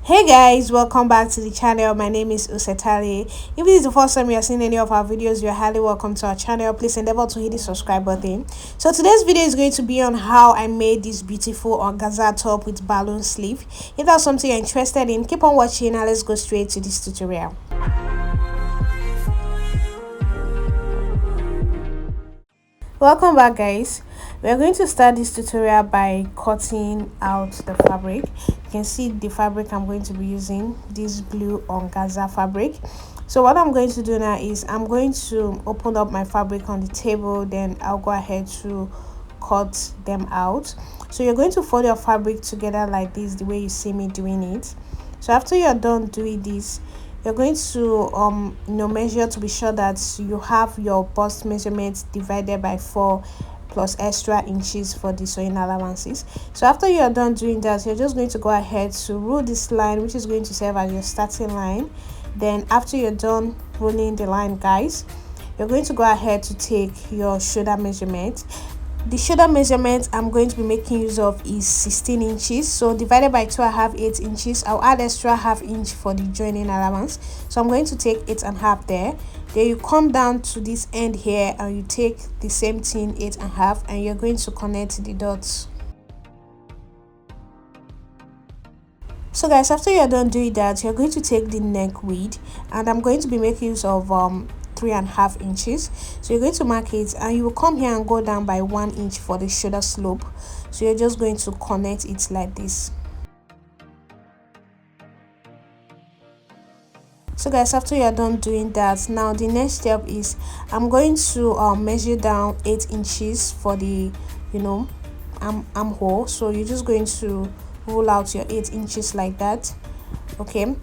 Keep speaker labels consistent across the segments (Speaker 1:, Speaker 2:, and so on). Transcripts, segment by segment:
Speaker 1: Hey guys, welcome back to the channel. My name is Usetali. If this is the first time you are seeing any of our videos, you're highly welcome to our channel. Please endeavor to hit the subscribe button. So today's video is going to be on how I made this beautiful organza top with balloon sleeve. If that's something you're interested in, keep on watching and let's go straight to this tutorial. Welcome back guys. We're going to start this tutorial by cutting out the fabric. You can see the fabric I'm going to be using, this blue organza fabric. So what I'm going to do now is I'm going to open up my fabric on the table, then I'll go ahead to cut them out. So you're going to fold your fabric together like this, the way you see me doing it. So after you're done doing this, you're going to measure to be sure that you have your bust measurement divided by 4 plus extra inches for the sewing allowances. So after you are done doing that, you're just going to go ahead to rule this line, which is going to serve as your starting line. Then after you're done ruling the line guys, you're going to go ahead to take your shoulder measurement. The shoulder measurement I'm going to be making use of is 16 inches. So divided by 2, I have 8 inches. I'll add extra half inch for the joining allowance. So I'm going to take 8.5 there. Then you come down to this end here and you take the same thing, 8.5, and you're going to connect the dots. So guys, after you're done doing that, you're going to take the neck width, and I'm going to be making use of 3.5 inches. So you're going to mark it and you will come here and go down by 1 inch for the shoulder slope. So you're just going to connect it like this. So guys, after you are done doing that, now the next step is I'm going to measure down 8 inches for the armhole. So you're just going to roll out your 8 inches like that. Okay,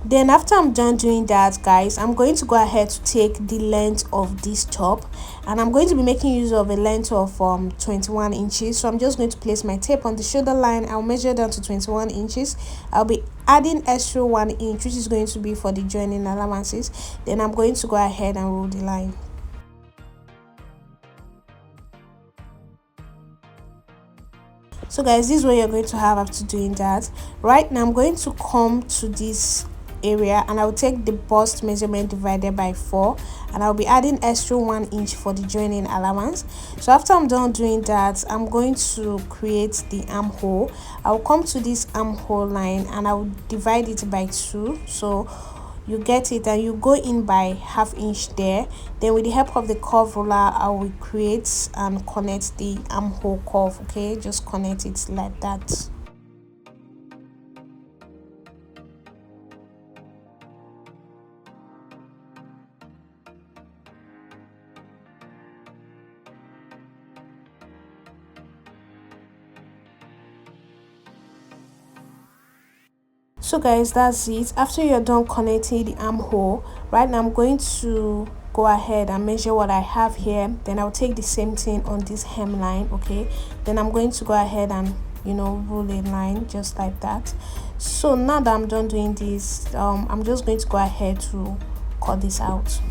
Speaker 1: then after I'm done doing that guys, I'm going to go ahead to take the length of this top, and I'm going to be making use of a length of 21 inches. So I'm just going to place my tape on the shoulder line. I'll measure down to 21 inches. I'll be adding extra 1 inch, which is going to be for the joining allowances. Then I'm going to go ahead and roll the line. So guys, this is what you're going to have after doing that. Right now I'm going to come to this area and I'll take the bust measurement divided by 4, and I'll be adding extra 1 inch for the joining allowance. So after I'm done doing that, I'm going to create the armhole. I'll come to this armhole line and I'll divide it by 2, so you get it, and you go in by ½ inch there. Then with the help of the curve ruler, I will create and connect the armhole curve. Okay, just connect it like that. So guys, that's it. After you're done connecting the armhole, right now I'm going to go ahead and measure what I have here. Then I'll take the same thing on this hemline. Okay, then I'm going to go ahead and rule a line just like that. So now that I'm done doing this, I'm just going to go ahead to cut this out.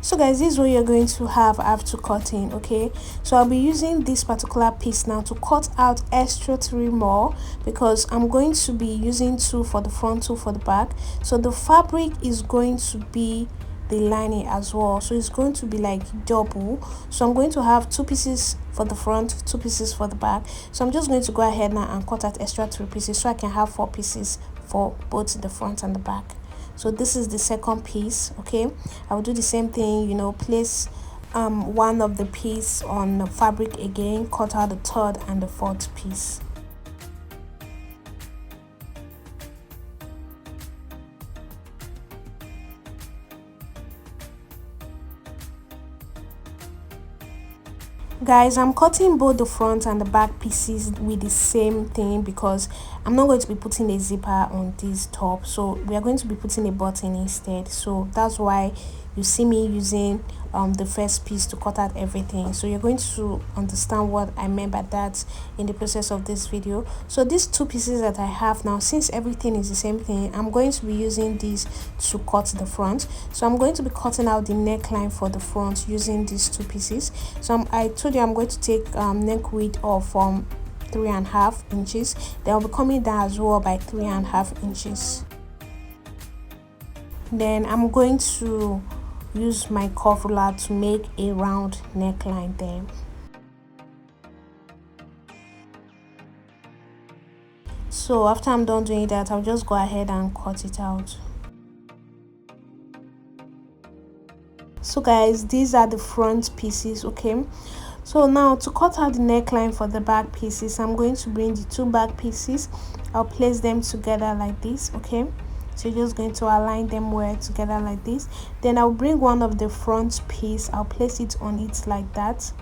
Speaker 1: So guys, this is what you're going to have after cutting. Okay, so I'll be using this particular piece now to cut out extra 3 more, because I'm going to be using 2 for the front, 2 for the back. So the fabric is going to be the lining as well, so it's going to be like double. So I'm going to have 2 pieces for the front, 2 pieces for the back. So I'm just going to go ahead now and cut out extra 3 pieces so I can have 4 pieces for both the front and the back. So this is the second piece. Okay, I will do the same thing, place one of the piece on the fabric again, cut out the third and the fourth piece. Guys, I'm cutting both the front and the back pieces with the same thing because I'm not going to be putting a zipper on this top, so we are going to be putting a button instead. So that's why you see me using the first piece to cut out everything. So you're going to understand what I meant by that in the process of this video. So these two pieces that I have now, since everything is the same thing, I'm going to be using these to cut the front. So I'm going to be cutting out the neckline for the front using these two pieces. So I told you I'm going to take neck width of 3.5 inches. Then I'll be coming down as well by 3.5 inches. Then I'm going to use my curve ruler to make a round neckline there. So after I'm done doing that, I'll just go ahead and cut it out. So guys, these are the front pieces, okay? So now to cut out the neckline for the back pieces, I'm going to bring the two back pieces. I'll place them together like this, okay? So you're just going to align them well together like this. Then I'll bring one of the front piece, I'll place it on it like that.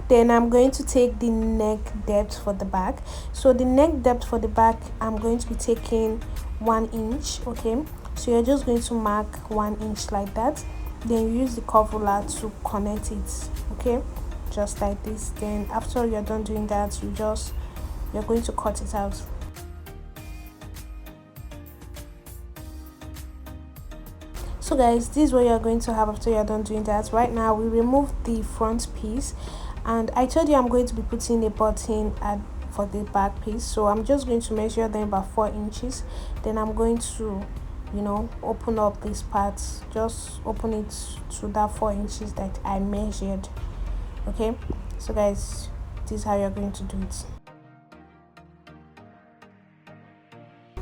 Speaker 1: Then I'm going to take the neck depth for the back. So the neck depth for the back, I'm going to be taking 1 inch, okay? So you're just going to mark 1 inch like that. Then you use the curve ruler to connect it, okay? Just like this. Then after you're done doing that, you're going to cut it out. So guys, this is what you're going to have after you're done doing that. Right now we remove the front piece, and I told you I'm going to be putting a button for the back piece. So I'm just going to measure them about 4 inches. Then I'm going to, you know, open up this part, just open it to that 4 inches that I measured, okay? So guys, this is how you're going to do it.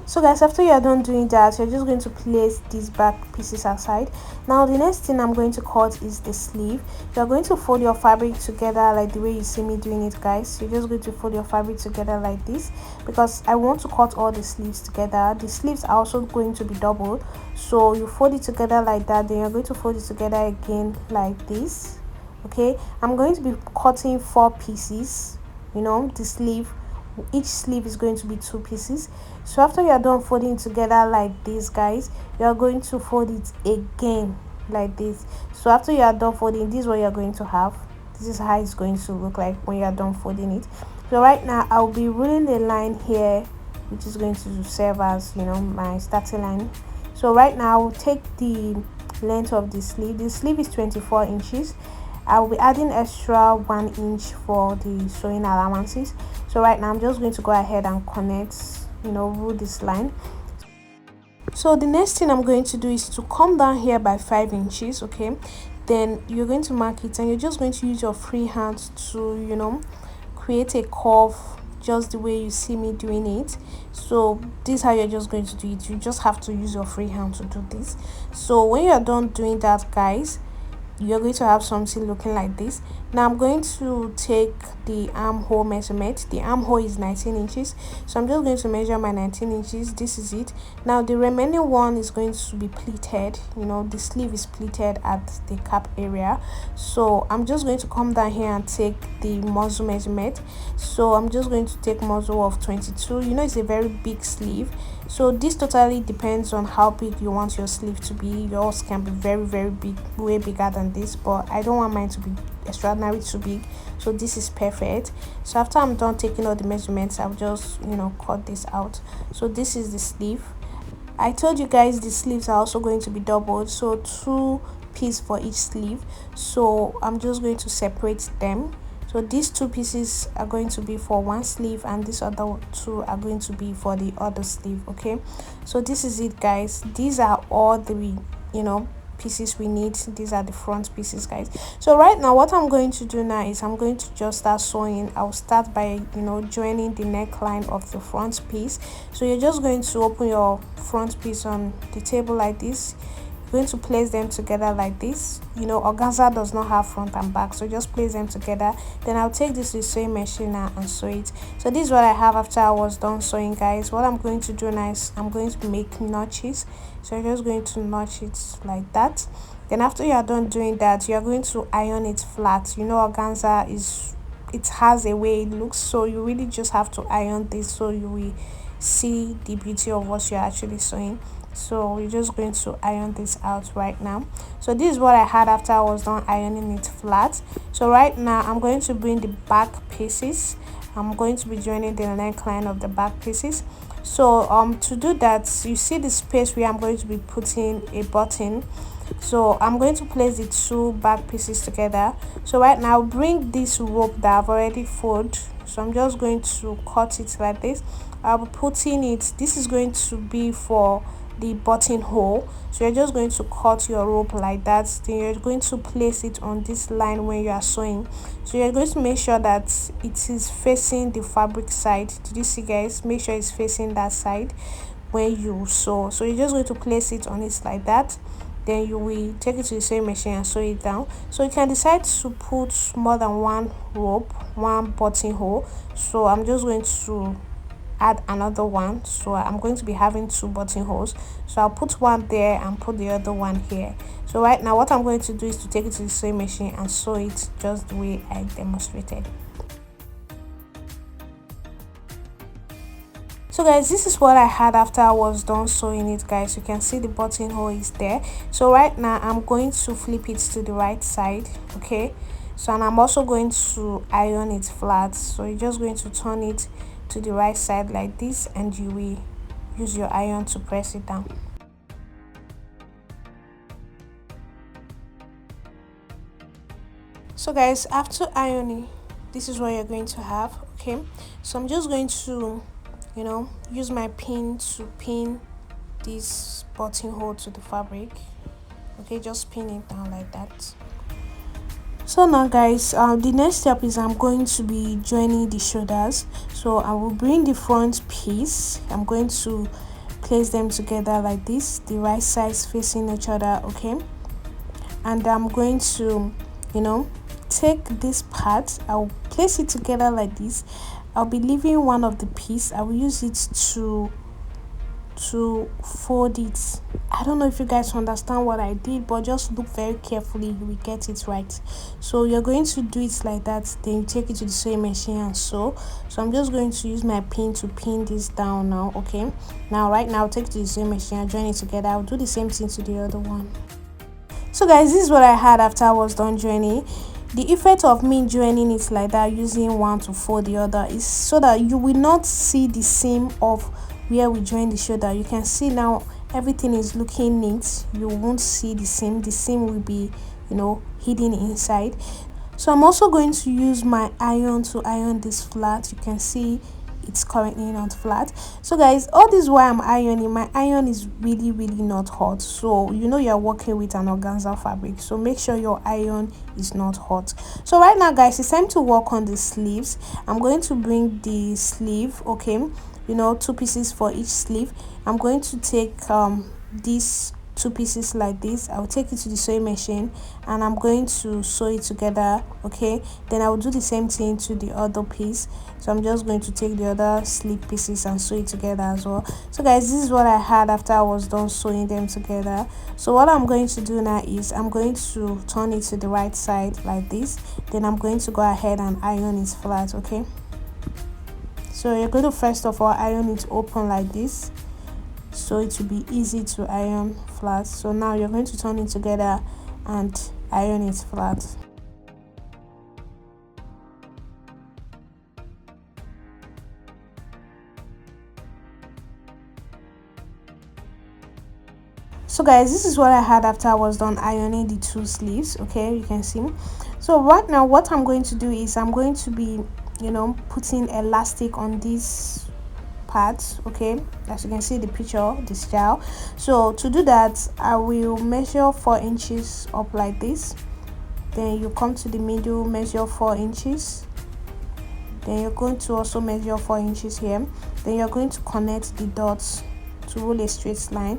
Speaker 1: So guys, after you're done doing that, you're just going to place these back pieces aside. Now the next thing I'm going to cut is the sleeve. You're going to fold your fabric together like the way you see me doing it, guys. You're just going to fold your fabric together like this, because I want to cut all the sleeves together. The sleeves are also going to be double, so you fold it together like that. Then you're going to fold it together again like this, okay? I'm going to be cutting 4 pieces, you know, the sleeve. Each sleeve is going to be 2 pieces. So after you are done folding together like this, guys, you are going to fold it again like this. So after you are done folding, this is what you are going to have. This is how it's going to look like when you are done folding it. So right now I'll be ruling a line here, which is going to serve as, you know, my starting line. So right now I'll take the length of the sleeve. The sleeve is 24 inches. I'll be adding extra 1 inch for the sewing allowances. So right now I'm just going to go ahead and connect, you know, rule this line. So the next thing I'm going to do is to come down here by 5 inches, okay? Then you're going to mark it, and you're just going to use your free hand to, you know, create a curve just the way you see me doing it. So this is how you're just going to do it. You just have to use your free hand to do this. So when you're done doing that, guys, you're going to have something looking like this. Now I'm going to take the armhole measurement. The armhole is 19 inches, so I'm just going to measure my 19 inches. This is it. Now the remaining one is going to be pleated. You know, the sleeve is pleated at the cap area. So I'm just going to come down here and take the muzzle measurement. So I'm just going to take muzzle of 22. You know, it's a very big sleeve, so this totally depends on how big you want your sleeve to be. Yours can be very big, way bigger than this, but I don't want mine to be extraordinary too big, so this is perfect. So after I'm done taking all the measurements, I'll just, you know, cut this out. So this is the sleeve. I told you guys the sleeves are also going to be doubled, so 2 pieces for each sleeve. So I'm just going to separate them. So these 2 pieces are going to be for one sleeve, and these other 2 are going to be for the other sleeve, okay? So this is it, guys. These are all the, you know, pieces we need. These are the front pieces, guys. So right now what I'm going to do now is I'm going to just start sewing. I'll start by, you know, joining the neckline of the front piece. So you're just going to open your front piece on the table like this. You're going to place them together like this. You know, organza does not have front and back, so just place them together. Then I'll take this sewing machine now and sew it. So this is what I have after I was done sewing, guys. What I'm going to do now is I'm going to make notches. So you're just going to notch it like that. Then after you are done doing that, you are going to iron it flat. You know, organza is, it has a way it looks, so you really just have to iron this so you will see the beauty of what you're actually sewing. So we're just going to iron this out right now. So this is what I had after I was done ironing it flat. So right now I'm going to bring the back pieces. I'm going to be joining the neckline of the back pieces. So to do that, you see the space where I'm going to be putting a button. So I'm going to place the two back pieces together. So right now bring this rope that I've already folded. So I'm just going to cut it like this. I'll be putting it, this is going to be for the buttonhole. So you're just going to cut your rope like that. Then you're going to place it on this line when you are sewing. So you're going to make sure that it is facing the fabric side. Did you see, guys? Make sure it's facing that side when you sew. So you're just going to place it on it like that. Then you will take it to the sewing machine and sew it down. So you can decide to put more than one rope, one buttonhole. So I'm just going to add another one. So I'm going to be having two buttonholes. So I'll put one there and put the other one here. So right now what I'm going to do is to take it to the sewing machine and sew it just the way I demonstrated. So guys, this is what I had after I was done sewing it, guys. You can see the buttonhole is there. So right now I'm going to flip it to the right side, okay? So and I'm also going to iron it flat. So you're just going to turn it to the right side like this, and you will use your iron to press it down. So guys, after ironing, this is what you're going to have, okay? So I'm just going to use my pin to pin this buttonhole to the fabric, okay? Just pin it down like that. So now guys, the next step is I'm going to be joining the shoulders. So I will bring the front piece, I'm going to place them together like this, the right sides facing each other, okay? And I'm going to take this part, I'll place it together like this. I'll be leaving one of the piece, I will use it to fold it. I don't know if you guys understand what I did, but just look very carefully, you will get it right. So you're going to do it like that, then you take it to the sewing machine and sew. So I'm just going to use my pin to pin this down now, okay? Now right now I'll take it to the sewing machine and join it together. I'll do the same thing to the other one. So guys, this is what I had after I was done joining. The effect of me joining it like that, using one to fold the other, is so that you will not see the seam of where we join the shoulder. You can see now everything is looking neat. You won't see the seam will be hidden inside. So I'm also going to use my iron to iron this flat. You can see it's currently not flat. So guys, all this while I'm ironing, my iron is really not hot. So you're working with an organza fabric, so make sure your iron is not hot. So right now guys, it's time to work on the sleeves. I'm going to bring the sleeve, okay, two pieces for each sleeve. I'm going to take these two pieces like this. I'll take it to the sewing machine and I'm going to sew it together, okay? Then I will do the same thing to the other piece. So I'm just going to take the other sleeve pieces and sew it together as well. So guys, this is what I had after I was done sewing them together. So what I'm going to do now is I'm going to turn it to the right side like this. Then I'm going to go ahead and iron it flat, okay? So you're going to first of all iron it open like this, so it will be easy to iron flat. So now you're going to turn it together and iron it flat. So guys, this is what I had after I was done ironing the two sleeves, okay? You can see. So right now what I'm going to do is I'm going to be putting elastic on this part, okay? As you can see the picture, the style. So to do that, I will measure 4 inches up like this. Then you come to the middle, measure 4 inches. Then you're going to also measure 4 inches here. Then you're going to connect the dots to roll a straight line.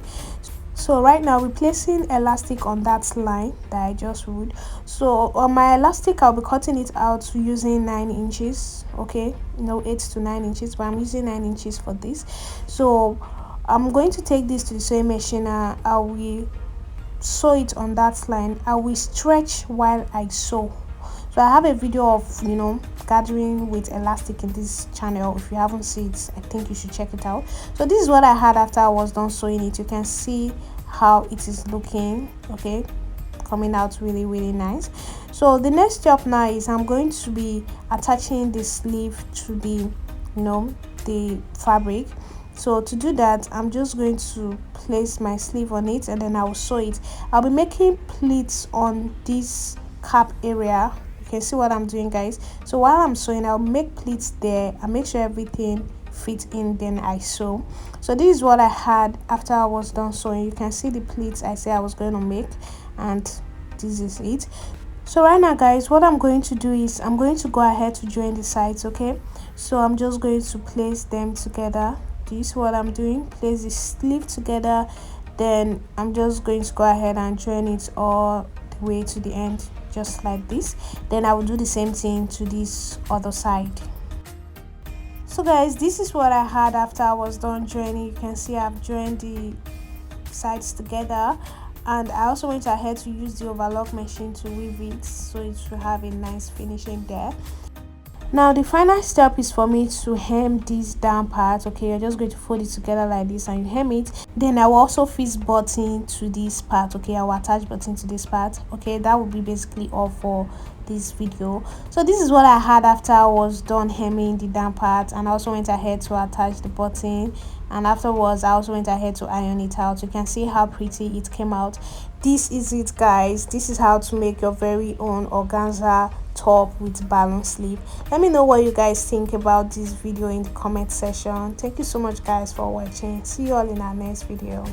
Speaker 1: So right now we're placing elastic on that line that I just rolled. So on my elastic, I'll be cutting it out using 9 inches, okay? 8 to 9 inches, but I'm using 9 inches for this. So I'm going to take this to the sewing machine and I will sew it on that line. I will stretch while I sew. So I have a video of, you know, gathering with elastic in this channel. If you haven't seen it, I think you should check it out. So this is what I had after I was done sewing it. You can see how it is looking, okay, coming out really, really nice. So the next step now is I'm going to be attaching the sleeve to the, you know, the fabric. So to do that, I'm just going to place my sleeve on it and then I will sew it. I'll be making pleats on this cap area. You can see what I'm doing, guys. So while I'm sewing, I'll make pleats there. I make sure everything fits in, then I sew. So this is what I had after I was done sewing. You can see the pleats I said I was going to make, and this is it. So right now, guys, what I'm going to do is I'm going to go ahead to join the sides, okay? So I'm just going to place them together. Do you see what I'm doing? Place the sleeve together, then I'm just going to go ahead and join it all the way to the end, just like this. Then I will do the same thing to this other side. So guys, this is what I had after I was done joining. You can see I've joined the sides together, and I also went ahead to use the overlock machine to weave it so it will have a nice finishing there. Now the final step is for me to hem this down part. Okay, you're just going to fold it together like this and you hem it. Then I will also fix button to this part. Okay, I will attach button to this part. Okay, that will be basically all for this video. So this is what I had after I was done hemming the down part, and I also went ahead to attach the button, and afterwards I also went ahead to iron it out. You can see how pretty it came out. This is it, guys. This is how to make your very own organza top with balloon sleeve. Let me know what you guys think about this video in the comment section. Thank you so much, guys, for watching. See you all in our next video.